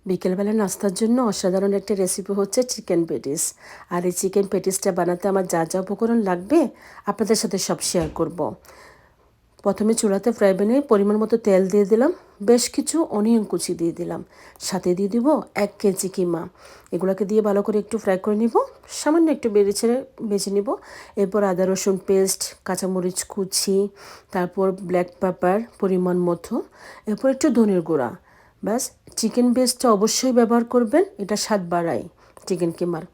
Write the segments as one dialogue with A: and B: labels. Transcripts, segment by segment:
A: বিকেলবেলা নাস্তার জন্য অসাধারণ একটা রেসিপি হচ্ছে চিকেন প্যাটিস। আর এই চিকেন প্যাটিসটা বানাতে আমার যা যা উপকরণ লাগবে আপনাদের সাথে সব শেয়ার করব। প্রথমে চুলাতে ফ্রাই প্যানে পরিমাণ মতো তেল দিয়ে দিলাম, বেশ কিছু অনিয়ন কুচি দিয়ে দিলাম, সাথে দিয়ে দিব 1 কেজি কিমা। এগুলোকে দিয়ে ভালো করে একটু ফ্রাই করে নিব, সামান্য একটু বেড়ে ছেড়ে বেছে নিব। এরপর আদা রসুন পেস্ট, কাঁচামরিচ কুচি, তারপর ব্ল্যাক পেপার পরিমাণ মতো, এরপর একটু ধনের গুঁড়া। ব্যাস, চিকেন পেস্টটা অবশ্যই ব্যবহার করবেন, এটা স্বাদ বাড়ায় চিকেন কিমার।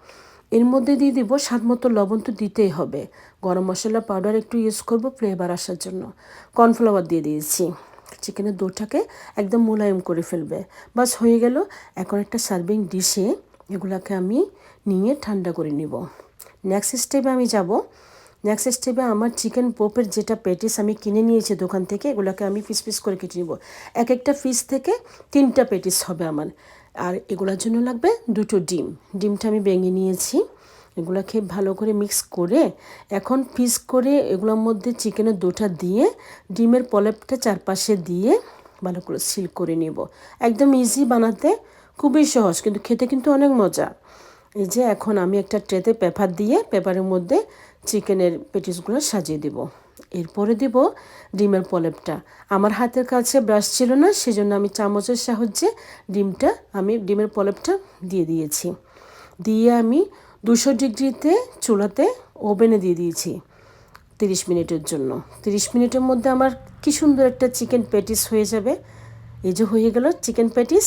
A: এর মধ্যে দিয়ে দিব স্বাদ মতো লবণ, তো দিতেই হবে। গরম মশলা পাউডার একটু ইউজ করব ফ্লেভার আসার জন্য। কর্নফ্লাওয়ার দিয়ে দিয়েছি, চিকেনের ডোটাকে একদম মোলায়েম করে ফেলবে। বাস হয়ে গেল। এখন একটা সার্ভিং ডিশে এগুলাকে আমি নিয়ে ঠান্ডা করে নিব। নেক্সট স্টেপে আমি যাব। নেক্সট স্টেপে আমার চিকেন পোপের যেটা প্যাটিস আমি কিনে নিয়েছি দোকান থেকে, এগুলোকে আমি পিস পিস করে কেটে নিব। এক একটা পিস থেকে 3টা প্যাটিস হবে আমার। আর এগুলোর জন্য লাগবে 2টো ডিম। ডিমটা আমি ভেঙে নিয়েছি। এগুলোকে ভালো করে মিক্স করে এখন পিস করে এগুলোর মধ্যে চিকেনের ডোটা দিয়ে ডিমের পলেপটা চারপাশে দিয়ে ভালো করে সিল করে নিব। একদম ইজি বানাতে, খুবই সহজ, কিন্তু খেতে কিন্তু অনেক মজা। এই যে এখন আমি একটা ট্রেতে পেপার দিয়ে পেপারের মধ্যে চিকেনের পেটিসগুলো সাজিয়ে দিব। এরপরে দিব ডিমের পলেপটা। আমার হাতের কাছে ব্রাশ ছিল না, সেজন্য আমি চামচের সাহায্যে ডিমের পলেপটা দিয়ে দিয়েছি। দিয়ে আমি 200 ডিগ্রিতে চুলাতে ওভেনে দিয়ে দিয়েছি 30 মিনিটের জন্য। 30 মিনিটের মধ্যে আমার কি সুন্দর একটা চিকেন প্যাটিস হয়ে যাবে। এই যে হয়ে গেল চিকেন প্যাটিস।